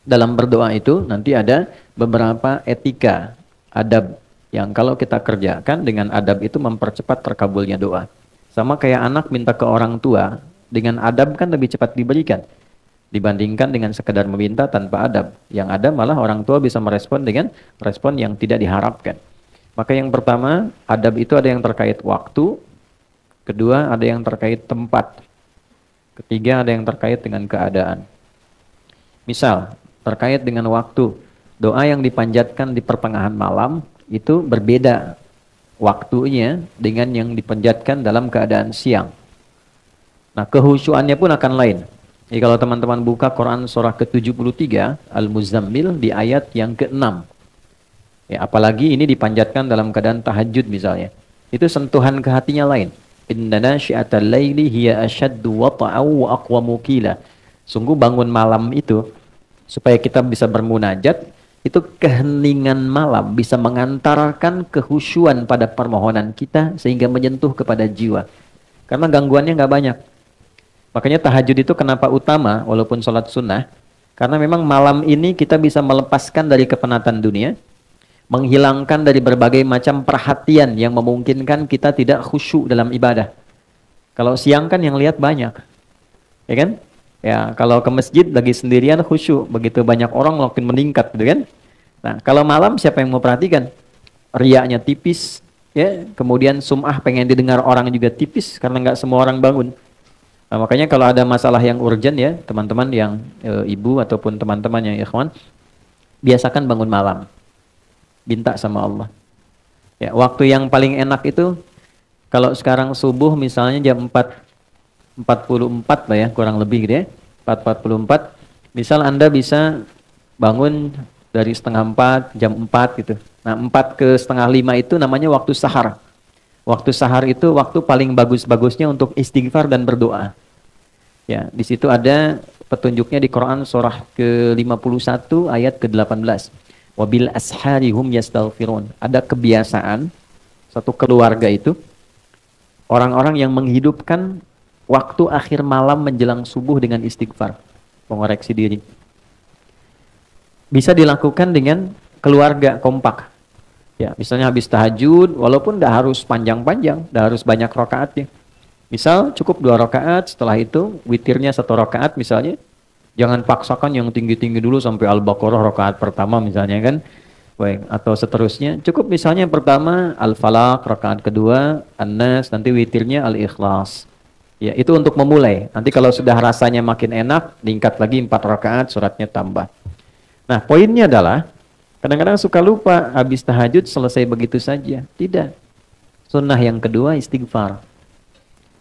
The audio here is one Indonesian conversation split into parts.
dalam berdoa itu nanti ada beberapa etika, adab yang kalau kita kerjakan dengan adab itu mempercepat terkabulnya doa. Sama kayak anak minta ke orang tua, dengan adab kan lebih cepat diberikan dibandingkan dengan sekedar meminta tanpa adab. Yang ada malah orang tua bisa merespon dengan respon yang tidak diharapkan. Maka yang pertama, adab itu ada yang terkait waktu, kedua ada yang terkait tempat, ketiga ada yang terkait dengan keadaan. Misal, terkait dengan waktu, doa yang dipanjatkan di pertengahan malam itu berbeda waktunya dengan yang dipanjatkan dalam keadaan siang. Nah, kehusyuannya pun akan lain. Jadi kalau teman-teman buka Quran surah ke-73 Al-Muzammil di ayat yang ke-6. Ya, apalagi ini dipanjatkan dalam keadaan tahajud misalnya. Itu sentuhan ke hatinya lain. Inna nasyi'atal laili hiya asyaddu wata'aw wa aqwamu qila. Sungguh bangun malam itu supaya kita bisa bermunajat, itu keheningan malam bisa mengantarkan kehusyuan pada permohonan kita sehingga menyentuh kepada jiwa. Karena gangguannya nggak banyak. Makanya tahajud itu kenapa utama walaupun sholat sunnah? Karena memang malam ini kita bisa melepaskan dari kepenatan dunia, menghilangkan dari berbagai macam perhatian yang memungkinkan kita tidak khusyuk dalam ibadah. Kalau siang kan yang lihat banyak, ya kan? Ya, kalau ke masjid lagi sendirian khusyuk, begitu banyak orang makin meningkat, gitu kan? Nah, kalau malam siapa yang mau perhatikan? Riaknya tipis, ya. Kemudian sum'ah pengen didengar orang juga tipis karena nggak semua orang bangun. Nah, makanya kalau ada masalah yang urgent ya, teman-teman yang ibu ataupun teman-teman yang ikhwan, biasakan bangun malam. Minta sama Allah. Ya, waktu yang paling enak itu kalau sekarang subuh misalnya jam 4.44 lah ya, kurang lebih gitu ya. 4.44. Misal Anda bisa bangun dari setengah 4, jam 4 gitu. Nah, 4 ke setengah 5 itu namanya waktu sahar. Waktu sahar itu waktu paling bagus-bagusnya untuk istighfar dan berdoa. Ya, di situ ada petunjuknya di Quran surah ke-51 ayat ke-18. Wabil asharihum yastaghfirun. Ada kebiasaan satu keluarga itu orang-orang yang menghidupkan waktu akhir malam menjelang subuh dengan istighfar, mengoreksi diri. Bisa dilakukan dengan keluarga kompak. Ya, misalnya habis tahajud, walaupun tidak harus panjang-panjang, tidak harus banyak rakaatnya. Misal cukup 2 rakaat, setelah itu witirnya 1 rakaat misalnya. Jangan paksakan yang tinggi-tinggi dulu sampai Al-Baqarah rakaat pertama misalnya kan. Baik, atau seterusnya. Cukup misalnya pertama Al-Falaq, rakaat kedua An-Nas, nanti witirnya Al-Ikhlas. Ya, itu untuk memulai. Nanti kalau sudah rasanya makin enak, tingkat lagi 4 rakaat, suratnya tambah. Nah, poinnya adalah kadang-kadang suka lupa habis tahajud selesai begitu saja. Tidak. Sunnah yang kedua istighfar.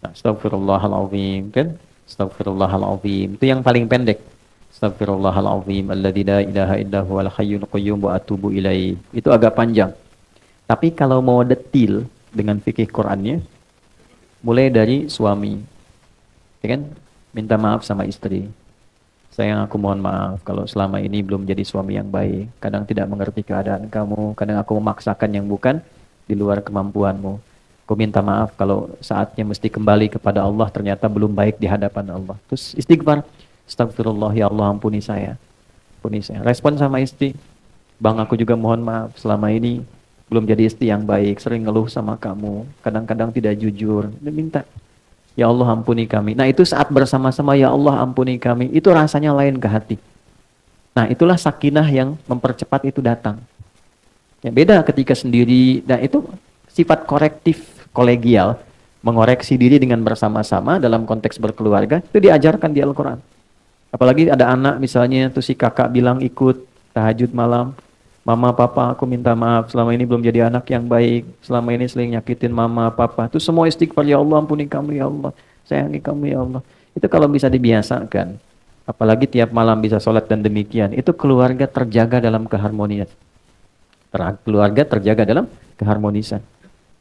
Astagfirullahaladzim kan? Astagfirullahaladzim. Itu yang paling pendek. Astagfirullahaladzim alladzi la ilaha illa huwal hayyul qayyum wa atubu ilaih. Itu agak panjang. Tapi kalau mau detil dengan fikih Qur'annya, mulai dari suami. Ya kan? Minta maaf sama istri. Sayang, aku mohon maaf kalau selama ini belum jadi suami yang baik. Kadang tidak mengerti keadaan kamu, kadang aku memaksakan yang bukan di luar kemampuanmu. Aku minta maaf kalau saatnya mesti kembali kepada Allah ternyata belum baik di hadapan Allah. Terus istighfar. Astagfirullah, ya Allah ampuni saya. Ampuni saya. Respon sama istri. Bang, aku juga mohon maaf selama ini belum jadi istri yang baik, sering ngeluh sama kamu, kadang-kadang tidak jujur. Dia minta, ya Allah ampuni kami. Nah, itu saat bersama-sama ya Allah ampuni kami, itu rasanya lain ke hati. Nah, itulah sakinah yang mempercepat itu datang. Ya, beda ketika sendiri. Dan itu sifat korektif kolegial, mengoreksi diri dengan bersama-sama dalam konteks berkeluarga, itu diajarkan di Al-Quran. Apalagi ada anak misalnya, tuh si kakak bilang ikut tahajud malam, mama papa aku minta maaf selama ini belum jadi anak yang baik, selama ini sering nyakitin mama papa. Itu semua istighfar, ya Allah ampuni kami ya Allah, sayangi kami ya Allah. Itu kalau bisa dibiasakan, apalagi tiap malam bisa sholat dan demikian, itu keluarga terjaga dalam keharmonian. Keluarga terjaga dalam keharmonisan.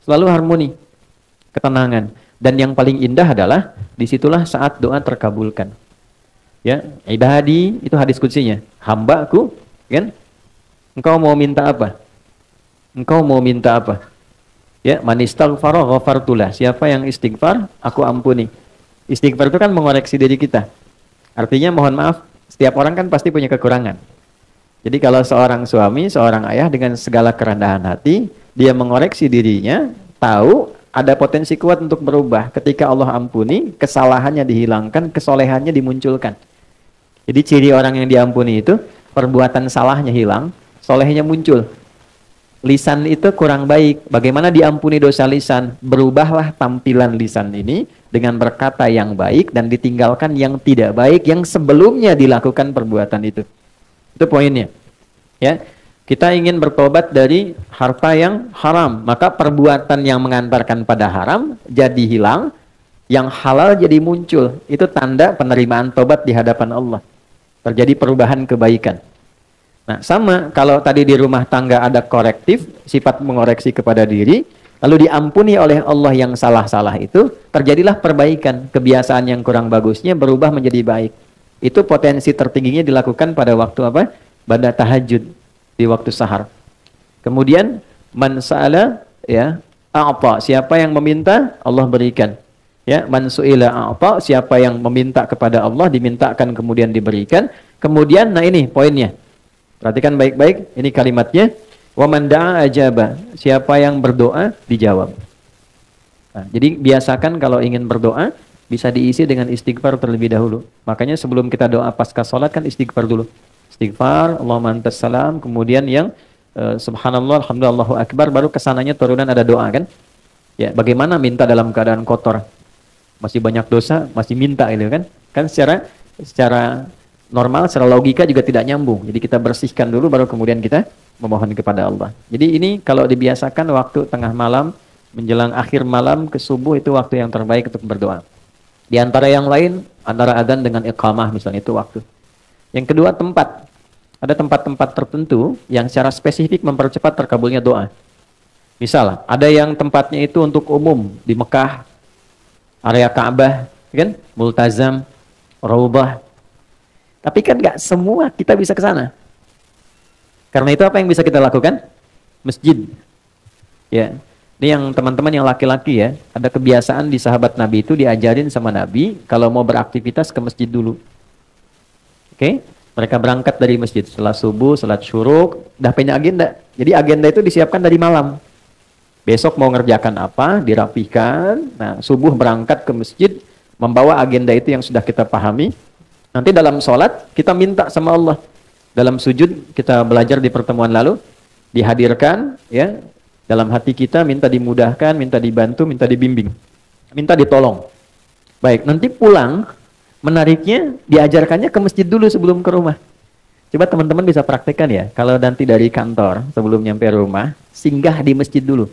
Selalu harmoni, ketenangan. Dan yang paling indah adalah disitulah saat doa terkabulkan. Ya, ibadi itu hadis kutsinya. Hambaku, kan? Engkau mau minta apa? Engkau mau minta apa? Ya, man istaghfara ghafartulah. Siapa yang istighfar, aku ampuni. Istighfar itu kan mengoreksi diri kita. Artinya mohon maaf, setiap orang kan pasti punya kekurangan. Jadi kalau seorang suami, seorang ayah dengan segala kerendahan hati, dia mengoreksi dirinya, tahu ada potensi kuat untuk berubah. Ketika Allah ampuni, kesalahannya dihilangkan, kesolehannya dimunculkan. Jadi ciri orang yang diampuni itu, perbuatan salahnya hilang, solehnya muncul. Lisan itu kurang baik. Bagaimana diampuni dosa lisan? Berubahlah tampilan lisan ini dengan berkata yang baik dan ditinggalkan yang tidak baik yang sebelumnya dilakukan perbuatan itu. Itu poinnya. Ya, kita ingin bertobat dari harta yang haram, maka perbuatan yang mengantarkan pada haram jadi hilang, yang halal jadi muncul. Itu tanda penerimaan tobat di hadapan Allah. Terjadi perubahan kebaikan. Nah, sama kalau tadi di rumah tangga ada korektif, sifat mengoreksi kepada diri, lalu diampuni oleh Allah yang salah-salah itu, terjadilah perbaikan. Kebiasaan yang kurang bagusnya berubah menjadi baik. Itu potensi tertingginya dilakukan pada waktu apa? Pada tahajud, di waktu sahar. Kemudian, man sa'ala, ya, a'ta. Siapa yang meminta, Allah berikan. Ya, man su'ila a'ta. Siapa yang meminta kepada Allah, dimintakan kemudian diberikan. Kemudian, nah ini poinnya. Perhatikan baik-baik, ini kalimatnya. Wa man da'a ajaba. Siapa yang berdoa, dijawab. Nah, jadi biasakan kalau ingin berdoa, bisa diisi dengan istighfar terlebih dahulu. Makanya sebelum kita doa pasca sholat kan istighfar dulu. Istighfar, Allahumma antas salam, kemudian yang subhanallah, alhamdulillah, Allahu akbar, baru kesananya turunan ada doa kan. Ya, bagaimana minta dalam keadaan kotor? Masih banyak dosa, masih minta gitu kan. Kan secara normal, secara logika juga tidak nyambung. Jadi kita bersihkan dulu baru kemudian kita memohon kepada Allah. Jadi ini kalau dibiasakan waktu tengah malam menjelang akhir malam ke subuh itu waktu yang terbaik untuk berdoa. Di antara yang lain antara adzan dengan iqamah misalnya itu waktu. Yang kedua tempat. Ada tempat-tempat tertentu yang secara spesifik mempercepat terkabulnya doa. Misal ada yang tempatnya itu untuk umum di Mekah, area Ka'bah, kan? Multazam, Raudhah. Tapi kan nggak semua kita bisa ke sana. Karena itu apa yang bisa kita lakukan? Masjid. Ya. Ini yang teman-teman yang laki-laki ya, ada kebiasaan di sahabat Nabi itu diajarin sama Nabi kalau mau beraktivitas ke masjid dulu. Oke? Mereka berangkat dari masjid setelah subuh, salat syuruk, udah punya agenda. Jadi agenda itu disiapkan dari malam. Besok mau ngerjakan apa, dirapihkan. Nah, subuh berangkat ke masjid, membawa agenda itu yang sudah kita pahami. Nanti dalam sholat, kita minta sama Allah. Dalam sujud, kita belajar di pertemuan lalu, dihadirkan, ya, dalam hati kita, minta dimudahkan, minta dibantu, minta dibimbing. Minta ditolong. Baik, nanti pulang, menariknya, diajarkannya ke masjid dulu sebelum ke rumah. Coba teman-teman bisa praktekkan ya, kalau nanti dari kantor, sebelum nyampe rumah, singgah di masjid dulu.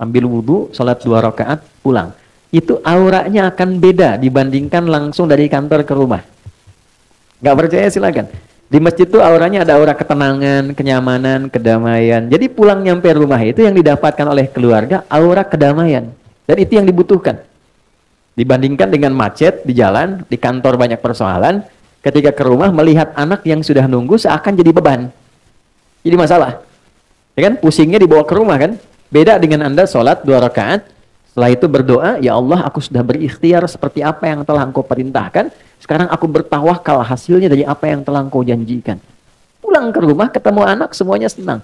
Ambil wudhu, sholat 2 rakaat, pulang. Itu auranya akan beda dibandingkan langsung dari kantor ke rumah. Nggak percaya silakan. Di masjid itu auranya ada aura ketenangan, kenyamanan, kedamaian. Jadi pulang nyampe rumah itu yang didapatkan oleh keluarga, aura kedamaian. Dan itu yang dibutuhkan. Dibandingkan dengan macet di jalan, di kantor banyak persoalan, ketika ke rumah melihat anak yang sudah nunggu seakan jadi beban. Jadi masalah. Ya kan? Pusingnya dibawa ke rumah kan? Beda dengan Anda sholat 2 rakaat, setelah itu berdoa, ya Allah aku sudah berikhtiar seperti apa yang telah Engkau perintahkan, sekarang aku bertawakal hasilnya dari apa yang telah Engkau janjikan. Pulang ke rumah, ketemu anak, semuanya senang.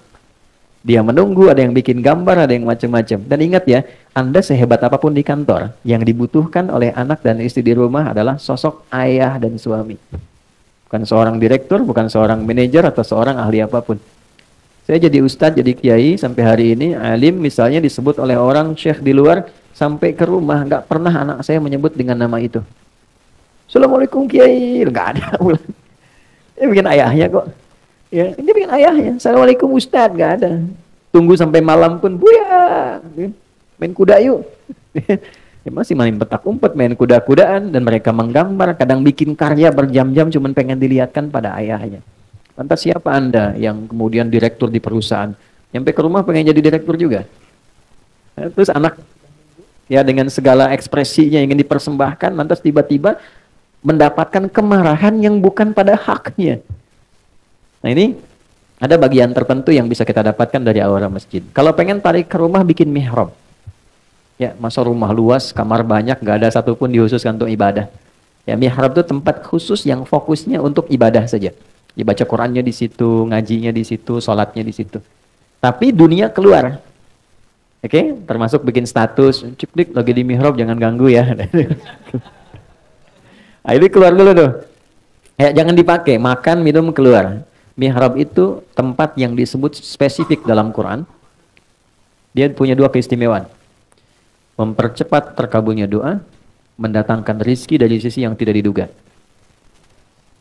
Dia menunggu, ada yang bikin gambar, ada yang macam-macam. Dan ingat ya, Anda sehebat apapun di kantor, yang dibutuhkan oleh anak dan istri di rumah adalah sosok ayah dan suami. Bukan seorang direktur, bukan seorang manajer, atau seorang ahli apapun. Saya jadi ustadz, jadi kiai, sampai hari ini, alim misalnya disebut oleh orang syekh di luar, sampai ke rumah, nggak pernah anak saya menyebut dengan nama itu. Assalamualaikum kiai, nggak ada. Ini bikin ayahnya kok. Ya, ini bikin ayahnya. Assalamualaikum ustadz, nggak ada. Tunggu sampai malam pun, buya, main kuda yuk. Ya, masih main petak umpet, main kuda-kudaan, dan mereka menggambar, kadang bikin karya berjam-jam, cuman pengen dilihatkan pada ayahnya. Lantas siapa Anda yang kemudian direktur di perusahaan? Nyampe ke rumah pengen jadi direktur juga. Terus anak ya dengan segala ekspresinya ingin dipersembahkan, lantas tiba-tiba mendapatkan kemarahan yang bukan pada haknya. Nah ini ada bagian tertentu yang bisa kita dapatkan dari aura masjid. Kalau pengen tarik ke rumah, bikin mihrab. Ya, masa rumah luas, kamar banyak, nggak ada satupun dihususkan untuk ibadah. Ya, mihrab itu tempat khusus yang fokusnya untuk ibadah saja. Dibaca Qurannya di situ, ngajinya di situ, sholatnya di situ. Tapi dunia keluar. Oke, termasuk bikin status, cik dik lagi di mihrab jangan ganggu ya. Nah, ini keluar dulu tuh. Ya, jangan dipakai, makan, minum, keluar. Mihrab itu tempat yang disebut spesifik dalam Quran. Dia punya dua keistimewaan. Mempercepat terkabulnya doa, mendatangkan rizki dari sisi yang tidak diduga.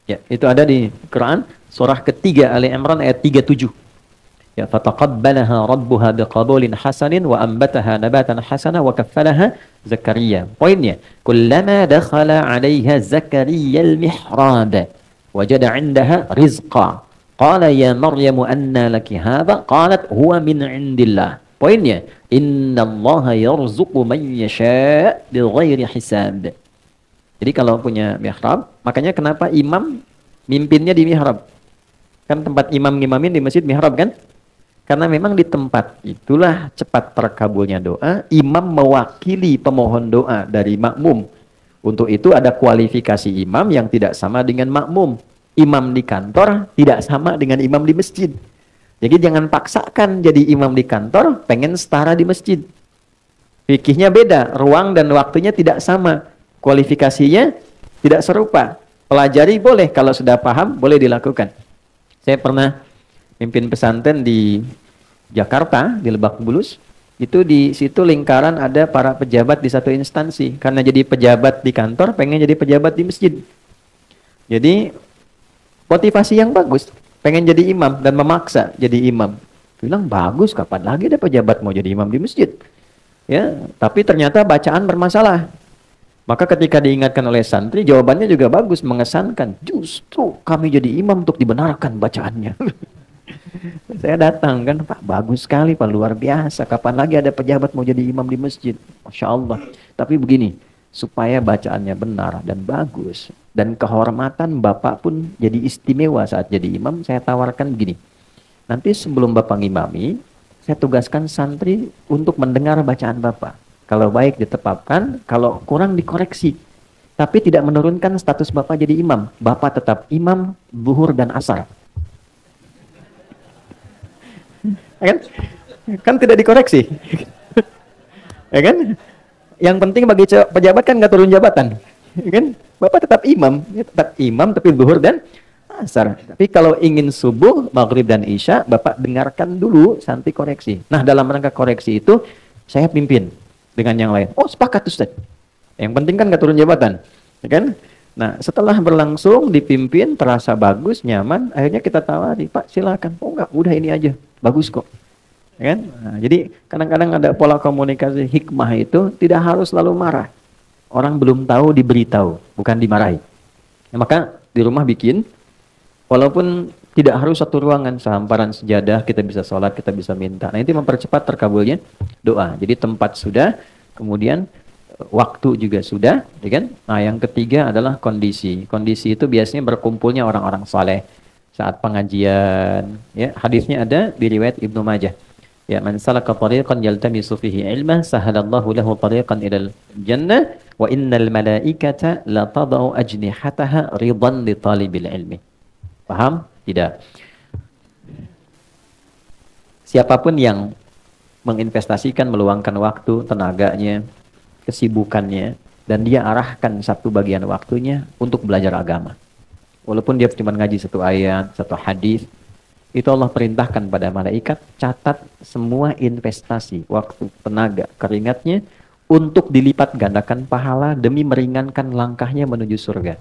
Ya, itu ada di Quran, surah ketiga Ali Imran ayat 37. Ya, fataqabbalaha rabbuha biqabulin hasanin wa ambataha nabatan hasana wa kaffalaha Zakaria. Poinnya, kullama dakhala 'alaiha Zakaria al-mihrab wajada 'indaha rizqa. Qala ya Maryamu anna laki hadha? Qalat huwa min 'indillah. Poinnya, innallaha yarzuqu man yasha' bighairi hisab. Jadi kalau punya mihrab, makanya kenapa imam mimpinnya di mihrab? Kan tempat imam ngimamin di masjid mihrab kan? Karena memang di tempat itulah cepat terkabulnya doa, imam mewakili pemohon doa dari makmum. Untuk itu ada kualifikasi imam yang tidak sama dengan makmum. Imam di kantor tidak sama dengan imam di masjid. Jadi jangan paksakan jadi imam di kantor, pengen setara di masjid. Fikihnya beda, ruang dan waktunya tidak sama. Kualifikasinya tidak serupa. Pelajari boleh, kalau sudah paham boleh dilakukan. Saya pernah mimpin pesantren di Jakarta, di Lebak Bulus. Itu di situ lingkaran ada para pejabat di satu instansi. Karena jadi pejabat di kantor, pengen jadi pejabat di masjid. Jadi motivasi yang bagus, pengen jadi imam dan memaksa jadi imam. Bilang bagus, kapan lagi ada pejabat mau jadi imam di masjid? Ya, tapi ternyata bacaan bermasalah. Maka ketika diingatkan oleh santri, jawabannya juga bagus, mengesankan. Justru kami jadi imam untuk dibenarkan bacaannya. Saya datang kan, Pak, bagus sekali Pak, luar biasa. Kapan lagi ada pejabat mau jadi imam di masjid? Masya Allah. Tapi begini, supaya bacaannya benar dan bagus, dan kehormatan Bapak pun jadi istimewa saat jadi imam, saya tawarkan begini. Nanti sebelum Bapak ngimami, saya tugaskan santri untuk mendengar bacaan Bapak. Kalau baik ditetapkan, kalau kurang dikoreksi. Tapi tidak menurunkan status Bapak jadi imam. Bapak tetap imam, zuhur dan asar. Kan? Kan tidak dikoreksi. Ya kan? Yang penting bagi pejabat kan nggak turun jabatan. Ya kan? Bapak tetap imam tapi zuhur dan asar. Tapi kalau ingin subuh, maghrib dan isya, Bapak dengarkan dulu sampai koreksi. Nah, dalam rangka koreksi itu saya pimpin dengan yang lain. Oh, sepakat Ustaz. Yang penting kan nggak turun jabatan. Ya kan? Nah, setelah berlangsung dipimpin, terasa bagus, nyaman, akhirnya kita tawari, Pak silakan. Oh enggak, udah ini aja, bagus kok. Ya kan? Nah, jadi kadang-kadang ada pola komunikasi hikmah itu tidak harus selalu marah. Orang belum tahu diberitahu, bukan dimarahi. Ya, maka di rumah bikin, walaupun tidak harus satu ruangan, sehamparan sejadah, kita bisa sholat, kita bisa minta. Nah, itu mempercepat terkabulnya doa. Jadi tempat sudah, kemudian waktu juga sudah, ya kan? Nah, yang ketiga adalah kondisi. Kondisi itu biasanya berkumpulnya orang-orang saleh saat pengajian. Ya, hadisnya ada di riwayat Ibnu Majah. Ya, man salaka tariqan yaltamisu fihi ilma, sahalallahu lahu tariqan ilal jannah, wa innal malaikata la tadau ajnihataha ridan li talibil ilmi. Paham? Tidak. Siapapun yang menginvestasikan, meluangkan waktu, tenaganya, kesibukannya, dan dia arahkan satu bagian waktunya untuk belajar agama. Walaupun dia cuma ngaji satu ayat, satu hadis, itu Allah perintahkan pada malaikat, catat semua investasi, waktu, tenaga, keringatnya, untuk dilipat gandakan pahala demi meringankan langkahnya menuju surga.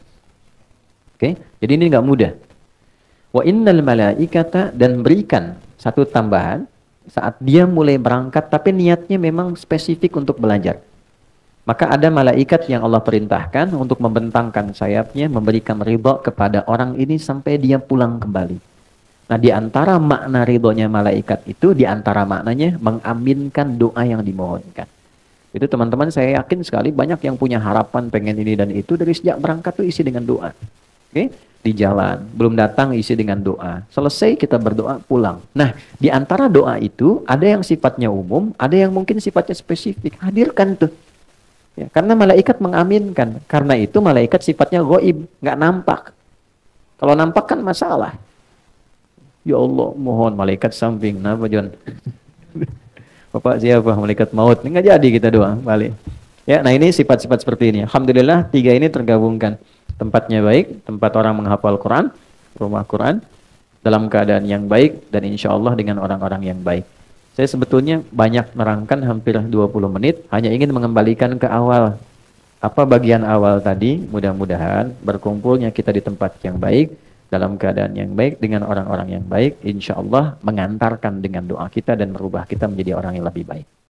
Oke? Jadi ini nggak mudah. Wa innal malaikata, dan berikan satu tambahan saat dia mulai berangkat tapi niatnya memang spesifik untuk belajar. Maka ada malaikat yang Allah perintahkan untuk membentangkan sayapnya, memberikan ridha kepada orang ini sampai dia pulang kembali. Nah, di antara makna ridhonya malaikat itu, di antara maknanya mengaminkan doa yang dimohonkan. Itu teman-teman, saya yakin sekali banyak yang punya harapan pengen ini dan itu, dari sejak berangkat tuh isi dengan doa. Oke? Di jalan, belum datang isi dengan doa. Selesai kita berdoa pulang. Nah, di antara doa itu ada yang sifatnya umum, ada yang mungkin sifatnya spesifik. Hadirkan tuh. Ya, karena malaikat mengaminkan. Karena itu malaikat sifatnya ghaib, nggak nampak. Kalau nampak kan masalah. Ya Allah, mohon malaikat samping. Kenapa John? Bapak siapa? Malaikat maut. Ini nggak jadi kita doang balik. Ya, nah ini sifat-sifat seperti ini. Alhamdulillah tiga ini tergabungkan. Tempatnya baik, tempat orang menghafal Quran, rumah Quran, dalam keadaan yang baik, dan insya Allah dengan orang-orang yang baik. Saya sebetulnya banyak nerangkan hampir 20 menit, hanya ingin mengembalikan ke awal. Apa bagian awal tadi, mudah-mudahan berkumpulnya kita di tempat yang baik, dalam keadaan yang baik, dengan orang-orang yang baik, insya Allah mengantarkan dengan doa kita dan merubah kita menjadi orang yang lebih baik.